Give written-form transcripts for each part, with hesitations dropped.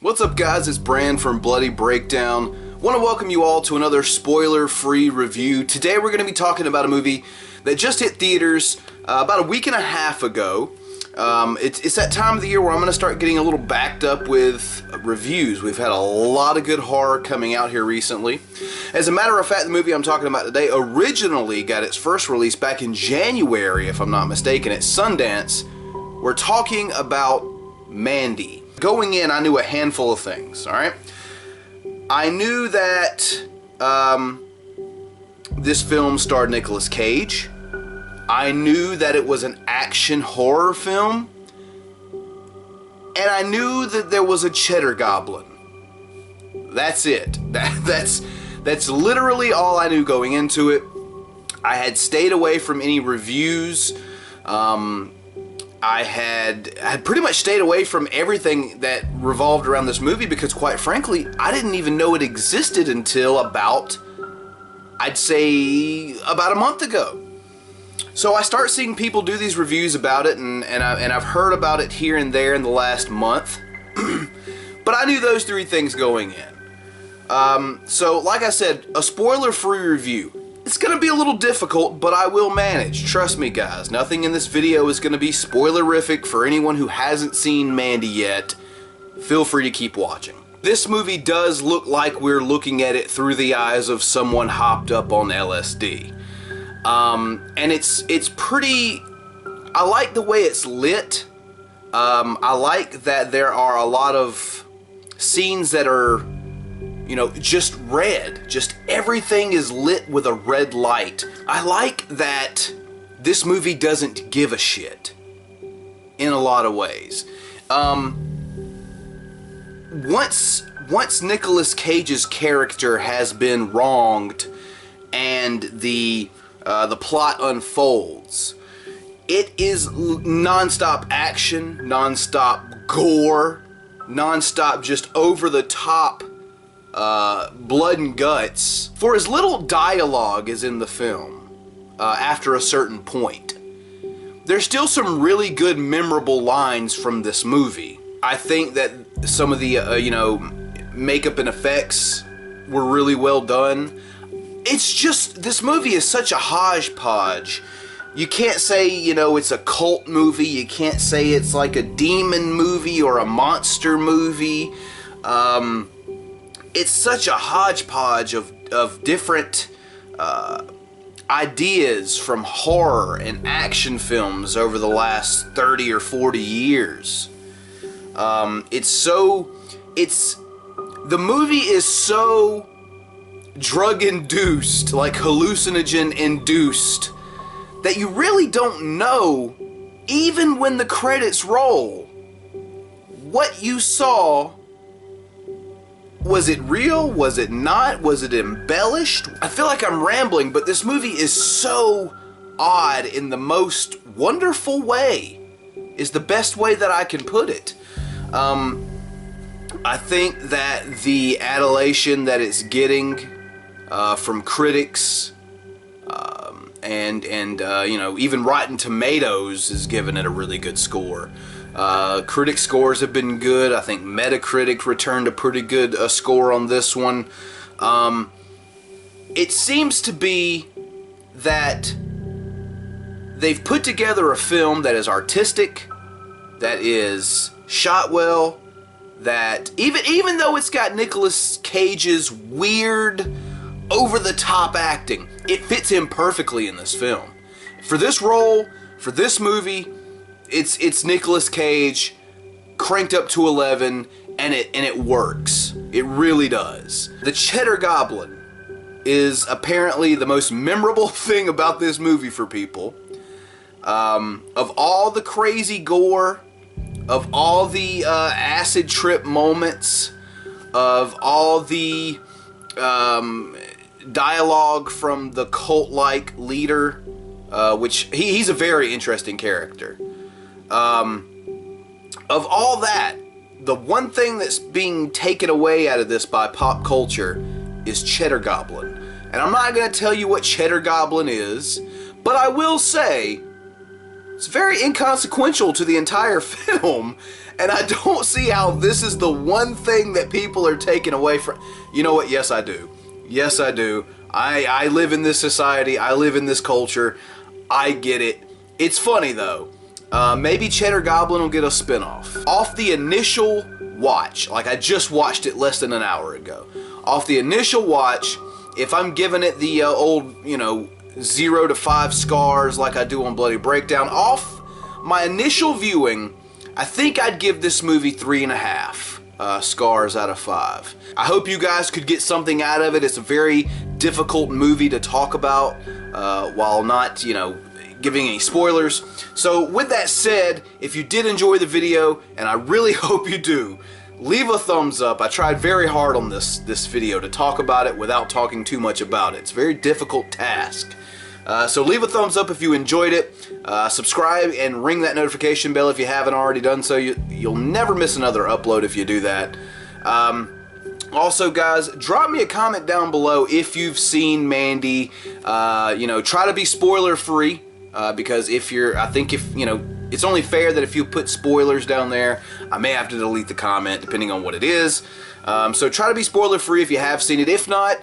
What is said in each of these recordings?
What's up, guys? It's Brand from Bloody Breakdown. Want to welcome you all to another spoiler-free review. Today we're going to be talking about a movie that just hit theaters about a week and a half ago. It's that time of the year where I'm going to start getting a little backed up with reviews. We've had a lot of good horror coming out here recently. As a matter of fact, the movie I'm talking about today originally got its first release back in January, if I'm not mistaken, at Sundance. We're talking about Mandy. Going in, I knew a handful of things, alright? I knew that this film starred Nicolas Cage. I knew that it was an action horror film. And I knew that there was a cheddar goblin. That's it. That's literally all I knew going into it. I had stayed away from any reviews. I had pretty much stayed away from everything that revolved around this movie because, quite frankly, I didn't even know it existed until about, I'd say, about a month ago. So I start seeing people do these reviews about it, and I've heard about it here and there in the last month. But I knew those three things going in. So, like I said, a spoiler-free review. It's going to be a little difficult, but I will manage. Trust me, guys. Nothing in this video is going to be spoilerific for anyone who hasn't seen Mandy yet. Feel free to keep watching. This movie does look like we're looking at it through the eyes of someone hopped up on LSD. And it's pretty... I like the way it's lit. I like that there are a lot of scenes that are, you know, just red. Just everything is lit with a red light. I like that this movie doesn't give a shit in a lot of ways. Once Nicolas Cage's character has been wronged and the plot unfolds, it is non-stop action, non-stop gore, non-stop just over-the-top blood and guts for as little dialogue as in the film after a certain point. There's still some really good memorable lines from this movie. I think that some of the you know, makeup and effects were really well done. It's just, this movie is such a hodgepodge. You can't say, you know, it's a cult movie. You can't say it's like a demon movie or a monster movie. It's such a hodgepodge of different ideas from horror and action films over the last 30 or 40 years. The movie is so drug-induced, like hallucinogen-induced, that you really don't know, even when the credits roll, what you saw. Was it real? Was it not? Was it embellished? I feel like I'm rambling, but this movie is so odd in the most wonderful way, is the best way that I can put it. I think that the adulation that it's getting from critics and you know, even Rotten Tomatoes is giving it a really good score. Critic scores have been good. I think Metacritic returned a pretty good score on this one. It seems to be that they've put together a film that is artistic, that is shot well, that even though it's got Nicolas Cage's weird, over-the-top acting, it fits him perfectly in this film. For this role, for this movie, it's Nicolas Cage cranked up to 11, and it works. It really does. The Cheddar Goblin is apparently the most memorable thing about this movie for people. Of all the crazy gore, of all the acid trip moments, of all the dialogue from the cult-like leader, which he's a very interesting character. Of all that, the one thing that's being taken away out of this by pop culture is Cheddar Goblin. And I'm not going to tell you what Cheddar Goblin is, but I will say it's very inconsequential to the entire film, And I don't see how this is the one thing that people are taking away from. You know what? Yes, I do. Yes, I do. I live in this society. I live in this culture. I get it. It's funny, though. Maybe Cheddar Goblin will get a spinoff. Off the initial watch, like I just watched it less than an hour ago. Off the initial watch, if I'm giving it the old, 0 to 5 scars like I do on Bloody Breakdown, off my initial viewing, I think I'd give this movie 3.5 scars out of 5. I hope you guys could get something out of it. It's a very difficult movie to talk about while not, giving any spoilers. So with that said, if you did enjoy the video, and I really hope you do, leave a thumbs up. I tried very hard on this video to talk about it without talking too much about it. It's a very difficult task. So leave a thumbs up if you enjoyed it. Subscribe and ring that notification bell if you haven't already done so. You'll never miss another upload if you do that. Also, guys, drop me a comment down below if you've seen Mandy. Try to be spoiler free. Because it's only fair that if you put spoilers down there, I may have to delete the comment depending on what it is. So try to be spoiler free if you have seen it. If not,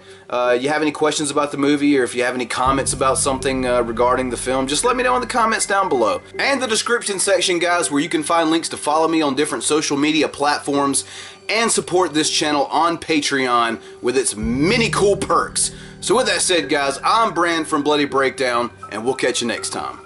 you have any questions about the movie, or if you have any comments about something regarding the film, just let me know in the comments down below. And the description section, guys, where you can find links to follow me on different social media platforms and support this channel on Patreon with its many cool perks. So with that said, guys, I'm Brand from Bloody Breakdown, and we'll catch you next time.